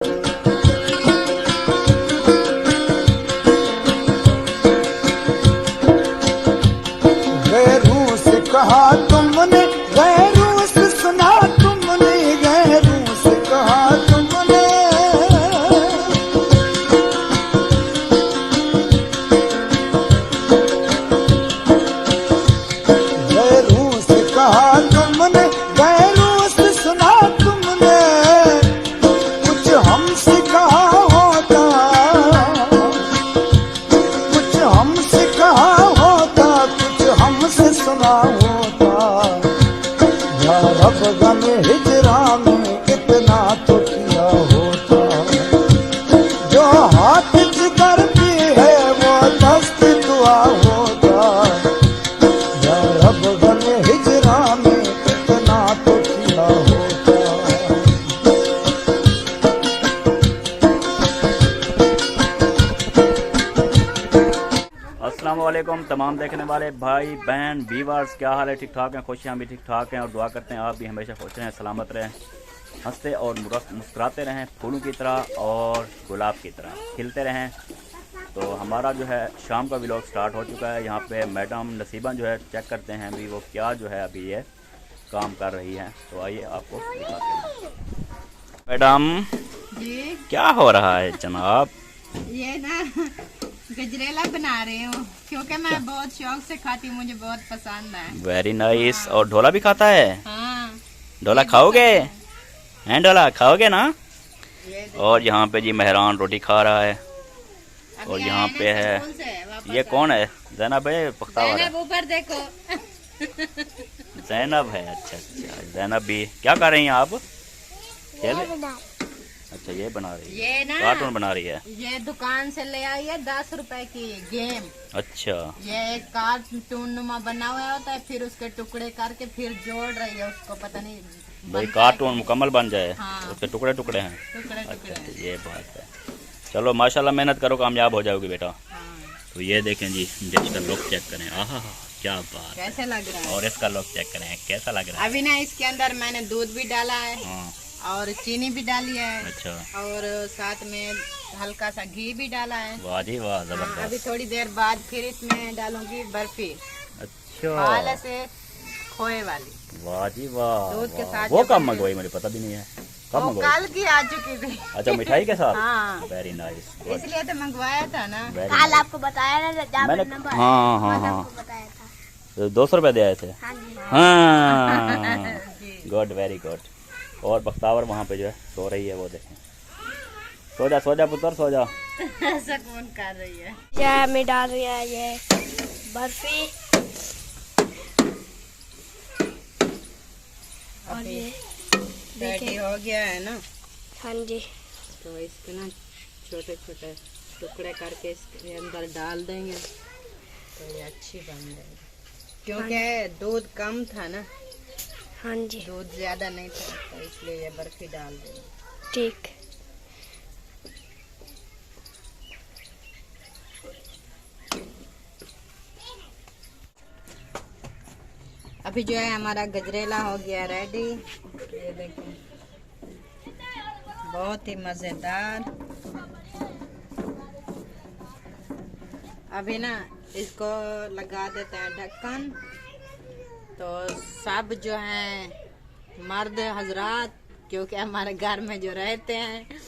गैरों से कहा तुमने, गैरों से सुना तुमने, गैरों से कहा तुमने, गैरों से कहा तुमने, गैरों से सुना तुमने, कुछ हमसे कहा होता, कुछ हमसे कहा होता, कुछ हमसे सुना होता, या रब गम हिजरा में इतना तो किया होता, जो हाथ जिगर भी है वो दस्त दुआ होता, या रब गम हिजरा में इतना तो किया होता। अस्सलाम वालेकुम तमाम देखने वाले भाई बहन व्यूअर्स, क्या हाल है? ठीक ठाक हैं, खुशियाँ भी ठीक ठाक हैं और दुआ करते हैं आप भी हमेशा खुश रहें, सलामत रहें, हंसते और मुस्कुराते रहें, फूलों की तरह और गुलाब की तरह खिलते रहें। तो हमारा जो है शाम का व्लॉग स्टार्ट हो चुका है। यहाँ पे मैडम नसीबा जो है चेक करते हैं अभी वो क्या जो है अभी ये काम कर रही हैं। तो आइए आपको दिखाते हैं। मैडम जी क्या हो रहा है जनाब? ये ना गजरेला बना रही हूँ क्योंकि मैं बहुत शौक से खाती हूँ, मुझे बहुत पसंद है। Very nice. और ढोला भी खाता है? हाँ, ढोला खाओगे? हैं ढोला खाओगे ना? ये और यहाँ पे जी मेहरान रोटी खा रहा है। अभी और आए यहाँ ना पे है स्कूल से वापस ये कौन है? जैनब है? पख्तावर है? जैनब ऊपर देखो। जैनब है। अच्छा अच्छा, जैनब भी क्या कर रही हैं आप? खेल? अच्छा ये बना रही है, ये ना कार्टून बना रही है। ये दुकान से ले आई है 10 रुपए की गेम। अच्छा ये एक कार्टून नुमा बना हुआ होता है, फिर उसके टुकड़े करके फिर जोड़ रही है उसको, पता नहीं भाई बनता कार्टून है मुकम्मल बन जाए। हाँ। उसके टुकड़े टुकड़े हैं। टुकड़े अच्छा टुकड़े अच्छा, ये बात है। चलो माशाल्लाह, मेहनत करो, कामयाब हो जाओगी बेटा। हाँ। तो ये देखें जी, इसका लुक चेक करें। आहा क्या बात है। कैसे लग रहा है? और इसका लुक चेक करें कैसा लग रहा है। अभी ना इसके अंदर मैंने दूध भी डाला है हाँ और चीनी भी डाली है अच्छा, और साथ में हल्का सा घी भी डाला है। वाह जी वाह, हाँ, अभी जबरदस्त। थोड़ी देर बाद फिर इसमें डालूंगी बर्फी, अच्छा हाल से खोए वाली, वाह जी वाह दूध के वाह। साथ वो जो कब बनी- मंगवाई? मुझे पता भी नहीं है कब वो मंगवाई। कल की आ चुकी थी। अच्छा मिठाई के साथ? हाँ, वेरी नाइस। इसलिए तो मंगवाया था ना। कल आपको बताया ना जब मैंने नंबर हाँ हाँ हाँ आपको बताया था। तो 200 रुपये दे आए थे। हाँ जी हाँ जी। Good very good. और बख्तावर वहाँ पे जो है सो रही है, वो देखें। सो जा पुत्र सो जा। ऐसा कौन कर रही है? ये मैं डाल रही है ये बर्फी और अभी ये रेडी हो गया है ना, हाँ जी तो इसके ना छोटे छोटे टुकड़े करके इसके अंदर डाल देंगे तो ये अच्छी बन जाएगी। क्योंकि दूध कम था ना, हाँ जी दूध ज्यादा नहीं था, तो इसलिए ये बर्फी डाल देंगे। ठीक। अभी जो है हमारा गजरेला हो गया रेडी, ये देखिए बहुत ही मजेदार। अभी ना इसको लगा देते हैं ढक्कन। तो सब जो है मर्द हजरात, क्योंकि हमारे घर में जो रहते हैं,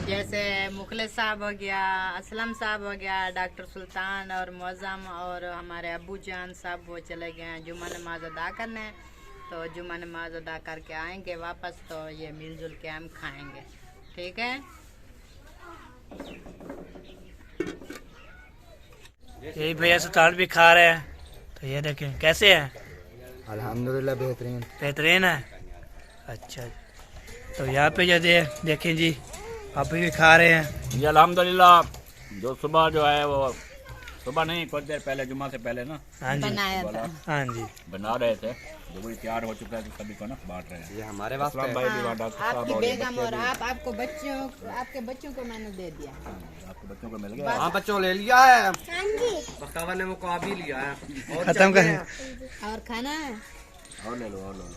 जैसे मुखलिस साहब हो गया, असलम साहब हो गया, डॉक्टर सुल्तान और मौजम और हमारे अबू जान साहब, वो चले गए हैं जुमा नमाज अदा करने। तो जुमा नमाज अदा करके आएंगे वापस, तो ये मिलजुल के हम खाएंगे, ठीक है। यही भैया सुल्तान भी खा रहे हैं। तो ये देखें कैसे है? अल्हम्दुलिल्लाह बेहतरीन। बेहतरीन है। अच्छा, तो यहाँ पे जो देखें जी, आप भी खा रहे हैं। जी अल्हम्दुलिल्लाह। जो सुबह जो है वो सुबह नहीं, कुछ देर पहले जुम्मा से पहले ना हाँ जी बनाया था। हाँ जी बना रहे थे, जो भी तैयार हो चुका है तो सभी को ना बांट रहे हैं। ये हमारे असलम वास्ते भाई भी वहाँ, डॉक्टर साहब आपकी और ये बेगम बच्चे और भी। आपके बच्चों को मैंने दे दिया। आपके बच्चों को मिल गया। हाँ बच्चों ले लिया है, बख्तावर ने मुकाबी लिया है। और खत्म चाहिए? कर। और खाना है? और ले लो और ले लो।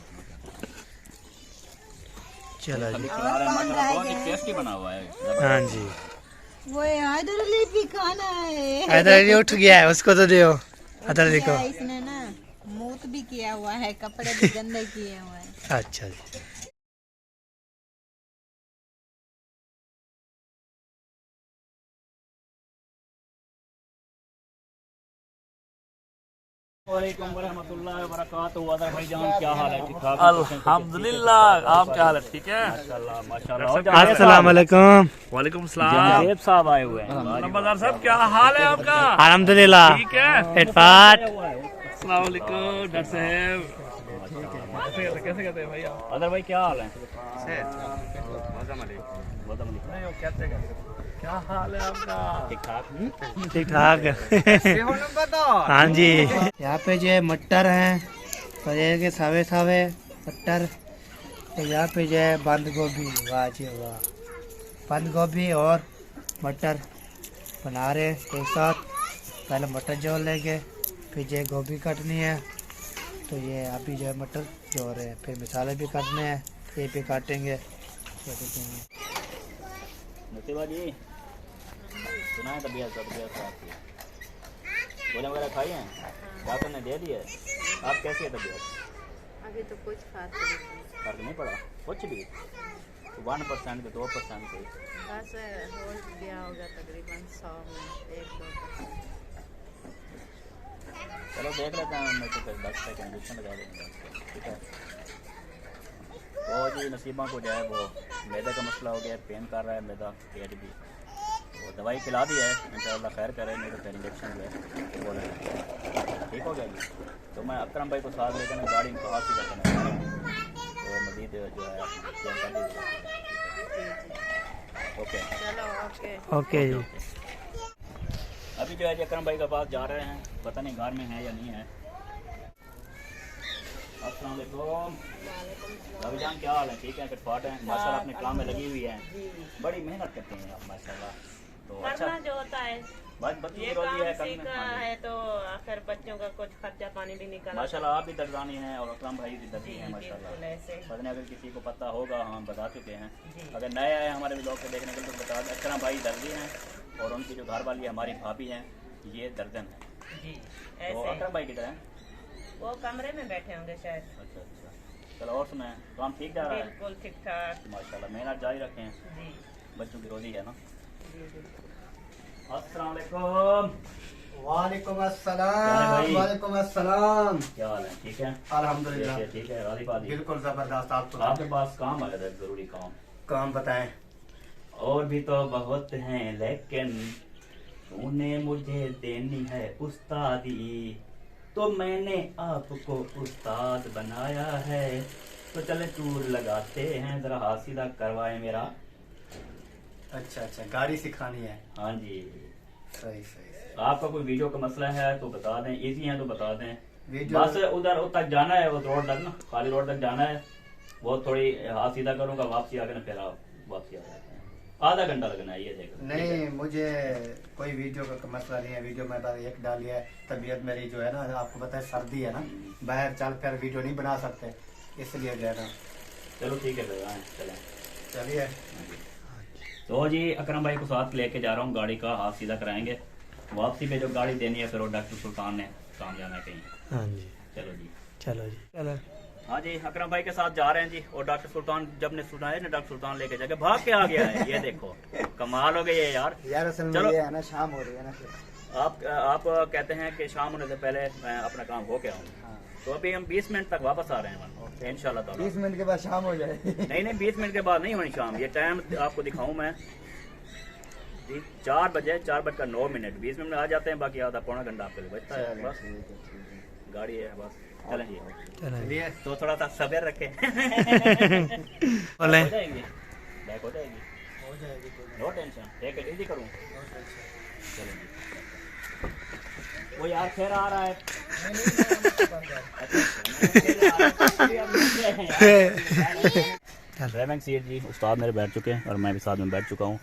चलो जी। खिला रहे हैं माशाल्लाह, बहुत ही टेस्टी बना हुआ है। हाँ जी, वो हैदर अली भी खाना है। हैदर अली उठ गया है, उसको तो दो हैदर अली को। इसने ना मूत भी किया हुआ है, कपड़े भी गंदे किए हुए हैं। अच्छा जी। वालेकुम वरहमतुल्लाहि वबरकातुहू। अदर भाईजान क्या हाल है? ठीक ठाक? अल्हम्दुलिल्लाह, आप क्या हाल है? ठीक है। माशाल्लाह माशाल्लाह। अस्सलाम वालेकुम। वालेकुम सलाम। जावेद साहब आए हुए हैं। नंबरदार साहब क्या हाल है आपका? अल्हम्दुलिल्लाह। ठीक है। इटफाट। अस्सलाम वालेकुम डॉक्टर साहब। कैसे कहते हैं भैया? अदर भाई क्या हाल है? क्या हाल है आपका? ठीक ठाक। ठीक ठाक। हाँ जी। यहाँ पे जो है मटर हैं, तो ये के सावे सावे मटर। तो यहाँ पे जो है बंद गोभी, वाह जी वाह, बंद गोभी और मटर बना रहे हैं एक साथ। पहले मटर जोड़ लेंगे, फिर जो है गोभी काटनी है। तो ये अभी जो है मटर जोड़ रहे हैं, फिर मसाले भी काटने हैं, ये भी काटेंगे। तो देखेंगे नसीबा जी, सुना है तबीयत खराब थी, गोलियाँ वगैरह खाई हैं, डॉक्टर ने दे दी है। आप कैसी है तबीयत? अभी तो कुछ फर्क नहीं पड़ा कुछ भी? 1% के 2% के बस हो गया होगा तकरीबन 100 में 1-2%। चलो देख लेते हैं, मेरे को फिर 10 का इंजेक्शन लगा देंगे, ठीक है। तो जी नसीबा को जो है वो मैदे का मसला हो गया, पेन कर रहा है मैदा, पेट भी, वो दवाई खिला दी है, इंशाअल्लाह खैर करे, नहीं तो फिर इंजेक्शन जो है बोले ठीक हो गया जी। तो मैं अकरम भाई को साथ लेकर गाड़ी में कहा सीधा करना, तो मजीद जो है चेंज कर दीजिएगा। ओके ओके जी। अभी जो है जी अकरम भाई के पास जा रहे हैं, पता नहीं घर में है या नहीं है। अस्सलाम वालेकुम। भाभी जान क्या हाल है? ठीक है, फिर फाट है माशाल्लाह, अपने काम में लगी हुई है, बड़ी मेहनत करते हैं आप माशाल्लाह। तो अच्छा जो होता है बस बच्चों ये की रोजी है, काम सीखा है तो आखिर बच्चों का कुछ खर्चा पानी भी निकाला। माशाल्लाह। आप भी दर्दानी हैं और अकरम भाई भी दर्दी हैं बिल्कुल माशाल्लाह। ऐसे। पता नहीं अगर किसी को पता होगा, हम बता चुके हैं। अगर नए आए हमारे ब्लॉग को देखने के लिए तो बता दें, अकरम भाई दर्दी हैं और उनकी जो घर वाली है हमारी भाभी हैं, ये दर्जन है जी तो ऐसे। अकरम भाई किधर हैं? वो कमरे में बैठे होंगे शायद। अच्छा अच्छा, चलो और सुनाएं, काम ठीक जा रहा है? बिल्कुल ठीक ठाक माशाल्लाह, मेहनत जारी रखें, जी बच्चों की रोजी है ना। जी जी। अस्सलाम वालेकुम। वालेकुम क्या अस्सलाम। है भाई? वालेकुम अस्सलाम। क्या हाल है? ठीक है अल्हम्दुलिल्लाह ठीक है। राजी बाजी, बिल्कुल जबरदस्त। आप तो आपके पास काम आया था, जरूरी काम। काम बताएं। और भी तो बहुत हैं लेकिन तूने मुझे देनी है उस्तादी, तो मैंने आपको उस्ताद बनाया है। तो चले टूर लगाते हैं, जरा हाथ सीधा करवाए मेरा। अच्छा अच्छा, गाड़ी सिखानी है। हाँ जी, सही सही। आपका कोई वीडियो का मसला है तो बता दें, इजी है तो बता दें। वीडियो बस उधर तक जाना है, वो रोड तक ना, खाली रोड तक जाना है, वो थोड़ी हाथ सीधा करूंगा, वापसी आगे ना फिर आप वापसी आ जाते हैं। आधा घंटा लगना है ये देखो। नहीं, मुझे कोई वीडियो का मसला नहीं है। वीडियो में बस एक डाली है, तबीयत मेरी जो है ना, आपको पता है सर्दी है ना, बाहर चल कर वीडियो नहीं बना सकते, इसलिए जो है ना। चलो ठीक है फिर, हाँ चलें। चलिए। तो जी अकरम भाई को साथ लेके जा रहा हूँ, गाड़ी का हाथ सीधा कराएंगे, वापसी पे जो गाड़ी देनी है फिर वो डॉक्टर सुल्तान ने काम जाना है कहीं। हाँ जी, चलो जी। चलो जी। चलो हाँ जी, अकरम भाई के साथ जा रहे हैं जी। और डॉक्टर सुल्तान जब ने सुना है ना, डॉक्टर सुल्तान लेके जाके भाग के आ गया है, ये देखो कमाल हो गई है यार। असल चलो। में ये है ना, शाम हो रही है ना। आप कहते हैं कि शाम होने से पहले मैं अपना काम हो के आऊँ, तो अभी हम 20 मिनट तक वापस आ रहे हैं इंशाल्लाह ताला। 20 मिनट के बाद शाम हो जाए। नहीं 20 मिनट के बाद नहीं होनी शाम, ये टाइम आपको दिखाऊं मैं। 4 बजे 4:09, 20 मिनट में आ जाते हैं, बाकी आधा पौना घंटा आपके लिए बचता है। बस गाड़ी है बस, चलें जी। चलिए। तो थोड़ा सा सब्र रखें। बोले हो जाएगी, बैक हो जाएगी, no tension, take it easy करूँ। चलो जी। वो यार फिर आ रहा है। ड्राइविंग सीट जी, उस्ताद मेरे बैठ चुके हैं और मैं भी साथ में बैठ चुका हूँ।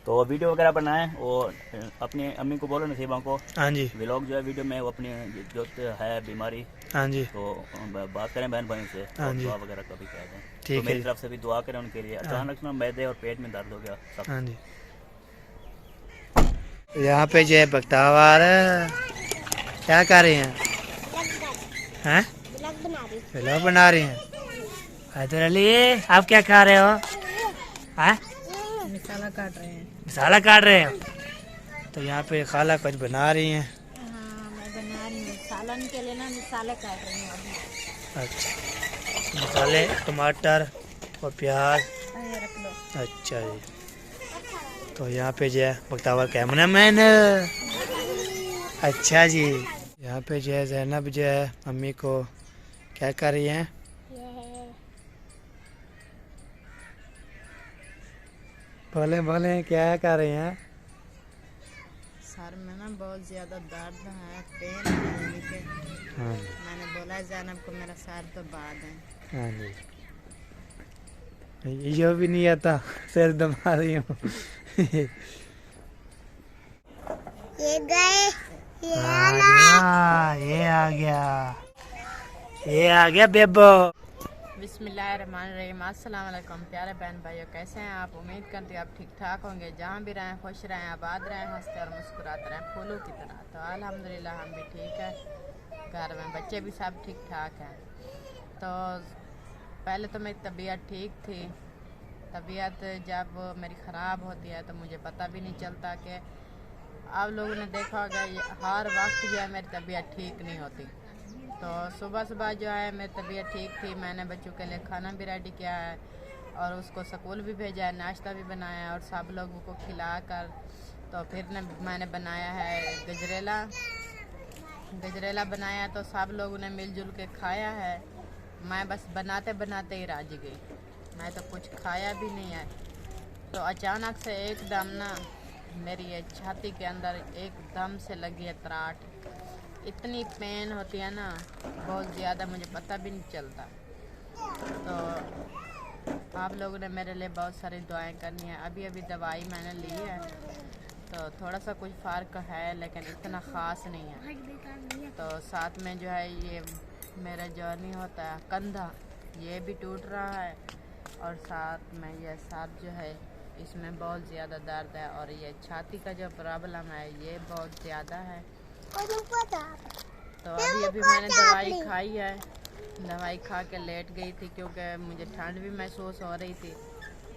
तो वीडियो वगैरह बनाएं और अपनी अम्मी को बोलो, नसीबा को, हाँ जी, व्लॉग जो है वीडियो में वो अपनी जो है बीमारी, हाँ जी, तो बात करें बहन भाई से, हाँ और जी। दुआ वगैरह का भी कह दें। ठीक तो मेरी है। तरफ से भी दुआ करें उनके लिए। अचानक से मैदे और पेट में दर्द हो गया सब। हाँ जी। यहाँ पे जो है बख्तावर क्या कर रहे हैं? हैं? व्लॉग बना रहे हैं। हैदर अली, आप क्या खा रहे हो? हैं? मसाला काट रहे हैं। मसाला काट रहे हैं। तो यहाँ पे खाला कुछ बना रही हैं। हाँ, मैं बना रही हूँ सालन के लिए ना, मसाले काट रही हूँ अभी। अच्छा, मसाले टमाटर और प्याज। ये रख लो। अच्छा जी। तो यहाँ पे जो है बख्तावर कैमरा मैन। अच्छा जी। यहाँ पे जो है जैनब जो है मम्मी को क्या कर रही हैं? बोले बोले क्या कर रही हैं? सर में ना बहुत ज़्यादा दर्द है, पेन है यहीं पे। हाँ मैंने बोला जैनब को मेरा सर तो बाद है। हाँ जी। ये भी नहीं आता, सिर दबा रही हूँ। ये गए, ये आ गया, ये आ गया बेबो। बिस्मिल्लाहिर्रहमानिर्रहीम। अस्सलाम वालेकुम प्यारे बहन भाइयों, कैसे हैं आप? उम्मीद करती हूँ आप ठीक ठाक होंगे। जहाँ भी रहें खुश रहें, आबाद रहें, हंसते और मुस्कुराते रहें फूलों की तरह। तो अल्हम्दुलिल्लाह हम भी ठीक है, घर में बच्चे भी सब ठीक ठाक हैं। तो पहले तो मेरी तबीयत ठीक थी। तबीयत जब मेरी ख़राब होती है तो मुझे पता भी नहीं चलता कि आप लोगों ने देखा होगा हर वक्त जो है मेरी तबीयत ठीक नहीं होती। तो सुबह सुबह जो है मेरी तबीयत ठीक थी, मैंने बच्चों के लिए खाना भी रेडी किया है और उसको स्कूल भी भेजा है, नाश्ता भी बनाया है और सब लोगों को खिला कर तो फिर मैंने बनाया है गजरेला बनाया, तो सब लोगों ने मिलजुल के खाया है। मैं बस बनाते बनाते ही राजी गई, मैं तो कुछ खाया भी नहीं है। तो अचानक से एकदम ना मेरी ये छाती के अंदर एकदम से लगी है त्राट। इतनी पेन होती है ना बहुत ज़्यादा, मुझे पता भी नहीं चलता। तो आप लोगों ने मेरे लिए बहुत सारी दुआएं करनी है। अभी अभी दवाई मैंने ली है तो थोड़ा सा कुछ फ़र्क है, लेकिन इतना ख़ास नहीं है। तो साथ में जो है ये मेरा जो नहीं होता है कंधा, ये भी टूट रहा है और साथ में ये सर जो है इसमें बहुत ज़्यादा दर्द है और ये छाती का जो प्रॉब्लम है ये बहुत ज़्यादा है। तो अभी अभी मैंने दवाई खाई है, दवाई खा के लेट गई थी क्योंकि मुझे ठंड भी महसूस हो रही थी।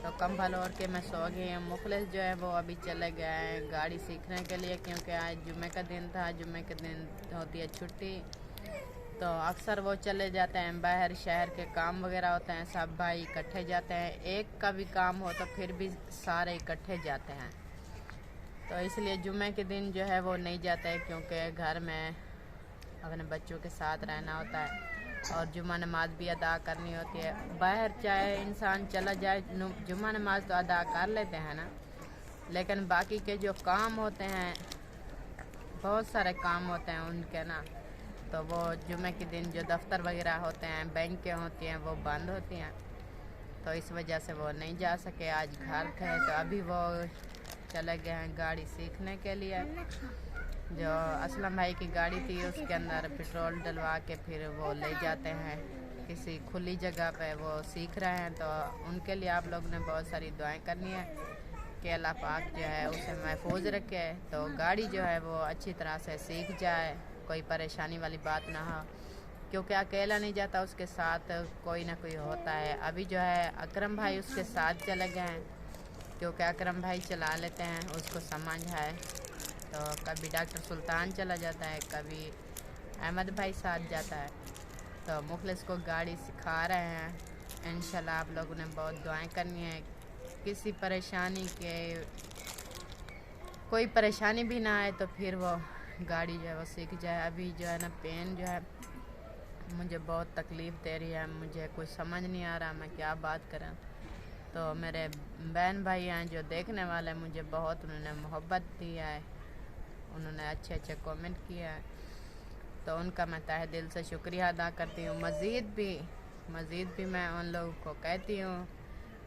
तो कंबल ओढ़ के मैं सो गई हूँ। मुखलिस जो है वो अभी चले गए हैं गाड़ी सीखने के लिए, क्योंकि आज जुम्मे का दिन था। जुम्मे के दिन होती है छुट्टी, तो अक्सर वो चले जाते हैं बाहर, शहर के काम वगैरह होते हैं, सब भाई इकट्ठे जाते हैं। एक का भी काम हो तो फिर भी सारे इकट्ठे जाते हैं। तो इसलिए जुम्मे के दिन जो है वो नहीं जाते हैं क्योंकि घर में अपने बच्चों के साथ रहना होता है और जुम्मा नमाज भी अदा करनी होती है। बाहर चाहे इंसान चला जाए, जुम्मा नमाज तो अदा कर लेते हैं ना, लेकिन बाकी के जो काम होते हैं, बहुत सारे काम होते हैं उनके ना, तो वो जुम्मे के दिन जो दफ्तर वगैरह होते हैं, बैंकें होती हैं, वो बंद होती हैं। तो इस वजह से वो नहीं जा सके, आज घर थे। तो अभी वो चले गए हैं गाड़ी सीखने के लिए। जो असलम भाई की गाड़ी थी उसके अंदर पेट्रोल डलवा के फिर वो ले जाते हैं किसी खुली जगह पे, वो सीख रहे हैं। तो उनके लिए आप लोग ने बहुत सारी दुआएं करनी है कि अल्लाह पाक जो है उसे महफूज रखे, तो गाड़ी जो है वो अच्छी तरह से सीख जाए, कोई परेशानी वाली बात ना हो, क्योंकि अकेला नहीं जाता, उसके साथ कोई ना कोई होता है। अभी जो है अकरम भाई उसके साथ चले गए हैं क्योंकि अकरम भाई चला लेते हैं, उसको समझ है। तो कभी डॉक्टर सुल्तान चला जाता है, कभी अहमद भाई साथ जाता है। तो मुखलिस को गाड़ी सिखा रहे हैं। इंशाल्लाह आप लोगों ने बहुत दुआएं करनी है, किसी परेशानी के कोई परेशानी भी ना आए तो फिर वो गाड़ी जो है वो सीख जाए। अभी जो है ना पेन जो है मुझे बहुत तकलीफ़ दे रही है, मुझे कुछ समझ नहीं आ रहा मैं क्या बात करूं। तो मेरे बहन भाई हैं जो देखने वाले, मुझे बहुत उन्होंने मोहब्बत दी है, उन्होंने अच्छे अच्छे कमेंट किए हैं, तो उनका मैं तहे दिल से शुक्रिया अदा करती हूँ। मज़ीद भी मैं उन लोगों को कहती हूँ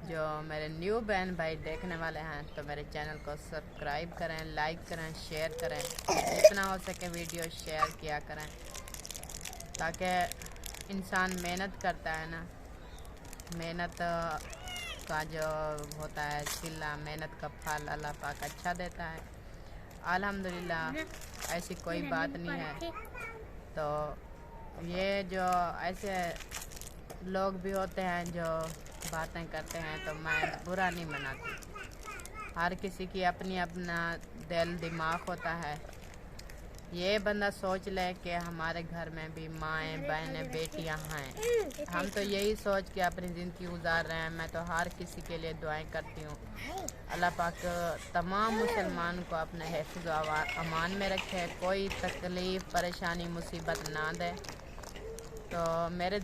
जो मेरे न्यू बहन भाई देखने वाले हैं तो मेरे चैनल को सब्सक्राइब करें, लाइक करें, शेयर करें, जितना हो सके वीडियो शेयर किया करें, ताकि इंसान मेहनत करता है ना, मेहनत का जो होता है सिला, मेहनत का फल अल्लाह पाक अच्छा देता है। अल्हम्दुलिल्लाह ऐसी कोई बात नहीं है। तो ये जो ऐसे लोग भी होते हैं जो बातें करते हैं तो मैं बुरा नहीं मनाती। हर किसी की अपनी अपना दिल दिमाग होता है। ये बंदा सोच ले कि हमारे घर में भी माएँ बहनें बेटियां हैं, हम तो यही सोच के अपनी ज़िंदगी गुजार रहे हैं। मैं तो हर किसी के लिए दुआएं करती हूँ। अल्लाह पाक तमाम मुसलमान को अपने हिफ्ज़ अमान में रखे, कोई तकलीफ़ परेशानी मुसीबत ना दे। तो मेरे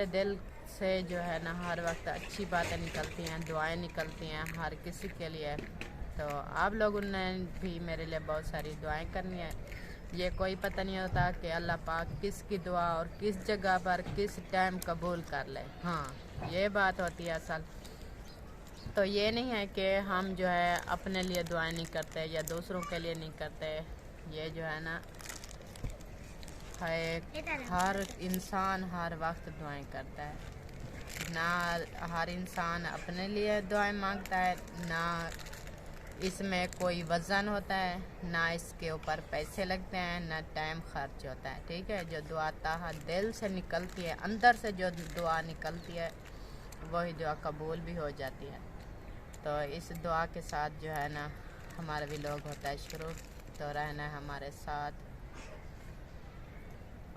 दिल से जो है ना हर वक्त अच्छी बातें निकलती हैं, दुआएं निकलती हैं हर किसी के लिए। तो आप लोगों ने भी मेरे लिए बहुत सारी दुआएं करनी है। ये कोई पता नहीं होता कि अल्लाह पाक किसकी दुआ और किस जगह पर किस टाइम कबूल कर ले। हाँ, ये बात होती है असल। तो ये नहीं है कि हम जो है अपने लिए दुआएं नहीं करते या दूसरों के लिए नहीं करते। ये जो है ना हर इंसान हर वक्त दुआएं करता है। ना हर इंसान अपने लिए दुआएं मांगता है, ना इसमें कोई वज़न होता है, ना इसके ऊपर पैसे लगते हैं, ना टाइम खर्च होता है। ठीक है, जो दुआ ताहा दिल से निकलती है, अंदर से जो दुआ निकलती है वही दुआ कबूल भी हो जाती है। तो इस दुआ के साथ जो है ना हमारा भी लोग होता है शुरू। तो रहना है हमारे साथ।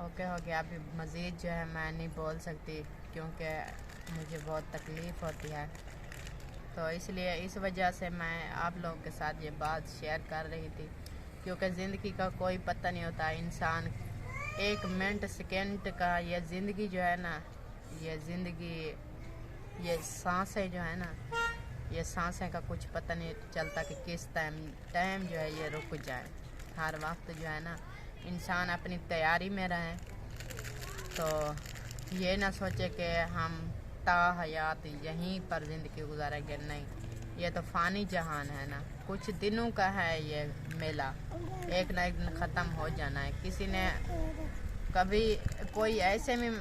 ओके हो गया। अभी मज़ीद जो है मैं नहीं बोल सकती क्योंकि मुझे बहुत तकलीफ़ होती है। तो इसलिए इस वजह से मैं आप लोगों के साथ ये बात शेयर कर रही थी, क्योंकि ज़िंदगी का कोई पता नहीं होता। इंसान एक मिनट सेकंड का, ये ज़िंदगी जो है ना, ये ज़िंदगी, ये सांसें जो है ना, ये सांसें का कुछ पता नहीं चलता कि किस टाइम जो है ये रुक जाए। हर वक्त जो है ना इंसान अपनी तैयारी में रहें। तो ये ना सोचे कि हम हयात यहीं पर ज़िंदगी गुजारेंगे। नहीं, ये तो फ़ानी जहान है ना, कुछ दिनों का है ये मेला, एक ना एक दिन ख़त्म हो जाना है। किसी ने कभी कोई ऐसे में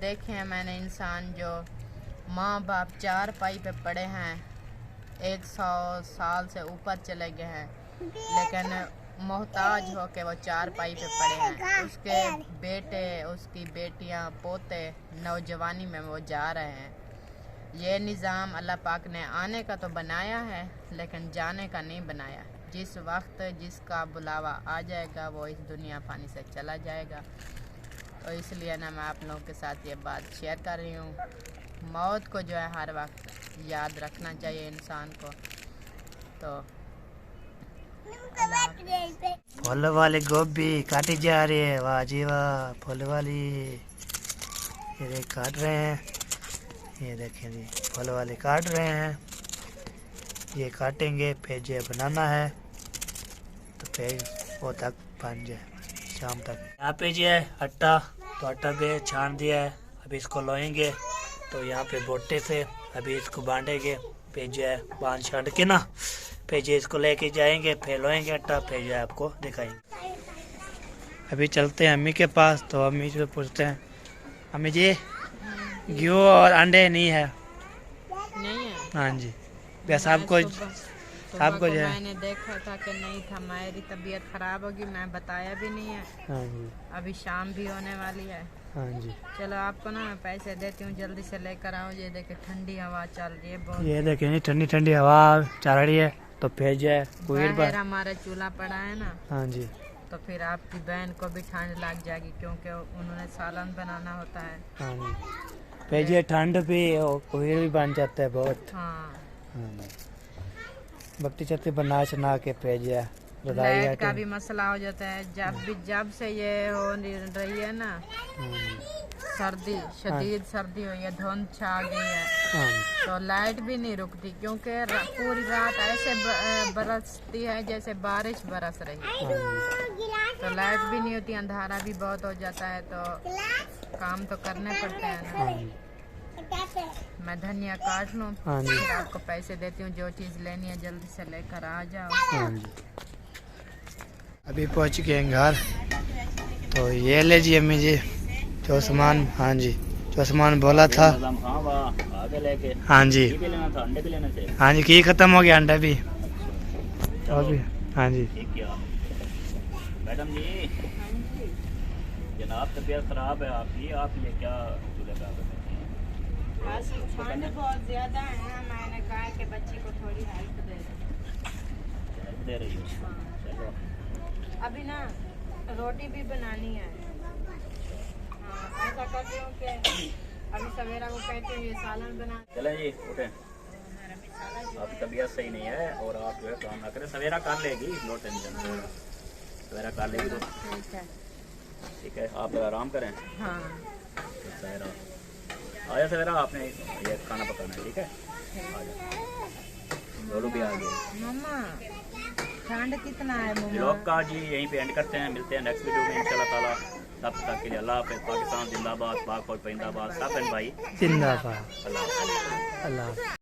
देखे हैं मैंने इंसान जो माँ बाप चार पाई पे पड़े हैं, 100 साल से ऊपर चले गए हैं, लेकिन मोहताज हो के वो चार पाई पे पड़े हैं। उसके बेटे, उसकी बेटियां, पोते नौजवानी में वो जा रहे हैं। ये निज़ाम अल्लाह पाक ने आने का तो बनाया है लेकिन जाने का नहीं बनाया। जिस वक्त जिसका बुलावा आ जाएगा वो इस दुनिया पानी से चला जाएगा। तो इसलिए ना मैं आप लोगों के साथ ये बात शेयर कर रही हूँ। मौत को जो है हर वक्त याद रखना चाहिए इंसान को। तो फूल वाली गोभी काटी जा रही है। वाह जी वाह, फूल वाली ये देख काट रहे हैं। ये देखें जी, फूल वाली काट रहे हैं। ये काटेंगे, फिर जो बनाना है तो फिर वो तक बन जाए शाम तक। यहाँ पे जो है आटा, तो आटा भी छान दिया है। अभी इसको लोएंगे तो यहाँ पे बोटे से अभी इसको बांधेंगे। फिर जो है बांध छाट के ना फिर जो इसको लेके जाएंगे, फिर लोएंगे आटा, फिर जो है आपको दिखाएंगे। अभी चलते हैं अम्मी के पास। तो अम्मी से पूछते हैं, अम्मी जी घी और अंडे नहीं है? नहीं है। हाँ जी, बस आपको आपको जो मैंने देखा था कि नहीं था, मेरी तबीयत खराब होगी, मैं बताया भी नहीं है। हाँ जी, अभी शाम भी होने वाली है। हाँ जी, चलो आपको ना मैं पैसे देती हूँ, जल्दी से लेकर आओ। ये देखे ठंडी हवा चल रही है बहुत। ये देखें ठंडी ठंडी हवा चल रही है। तो फिर जो है बाहर हमारा चूल्हा पड़ा है ना। हाँ जी, तो फिर आपकी बहन को भी ठंड लग जाएगी क्योंकि उन्होंने सालन बनाना होता है। हाँ जी, फिर जो ठंड भी कोहर भी बन जाता है बहुत। हाँ, बकटी चत्ती बना चना के फिर जो है लाइट का भी मसला हो जाता है। जब से ये हो रही है ना सर्दी, शदीद सर्दी हुई है, धुंध छा गई है, तो लाइट भी नहीं रुकती क्योंकि पूरी रात ऐसे बरसती है जैसे बारिश बरस रही है। तो लाइट भी नहीं होती, अंधारा भी बहुत हो जाता है, तो काम तो करने पड़ते हैं ना। मैं धनिया काट लूँ, हाँ जी। फिर आपको पैसे देती हूँ, जो चीज़ लेनी है जल्दी से लेकर आ जाओ। हाँ जी। अभी पहुंच गए हैं घर, तो ये ले जी अम्मी जी जो सामान, हाँ जी जो सामान बोला था। हाँ वाह आगे लेके हाँ जी, घी भी लेना था, अंडे भी लेने थे। हाँ जी घी खत्म हो गया, अंडा भी। और भी हाँ जी। ठीक किया मैडम जी। जनाब तबीयत खराब है आपकी, आप ये क्या चूल्हे पे आग लगाती हैं? बस ठंड बहुत ज़्यादा है ना, मैंने कहा कि बच्ची को थोड़ी हेल्प दे दो। हेल्प दे रही हो? चलो अभी ना रोटी भी बनानी है। हाँ, ऐसा करती हूँ कि अभी सवेरा को कहती हूँ ये सालन बना। चलें जी उठें, आपकी तबीयत सही नहीं है और आप जो है काम ना करें, सवेरा कर लेगी, नो टेंशन। सवेरा कर लेगी तो ठीक है। ठीक है, आप आराम करें। हाँ सवेरा आया, सवेरा आपने ये खाना पकाना है, ठीक है? आ जाओ, गोलू भी आ गए। मम्मा ठंड कितना है मम्मा? ब्लॉग का जी यहीं पे एंड करते हैं, मिलते हैं नेक्स्ट वीडियो में इंशाल्लाह ताला। तब तक के लिए अल्लाह हाफ़िज़। पाकिस्तान जिंदाबाद, पाक और पैंदाबाद, सब भाई जिंदाबाद। अल्लाह। अल्लाह।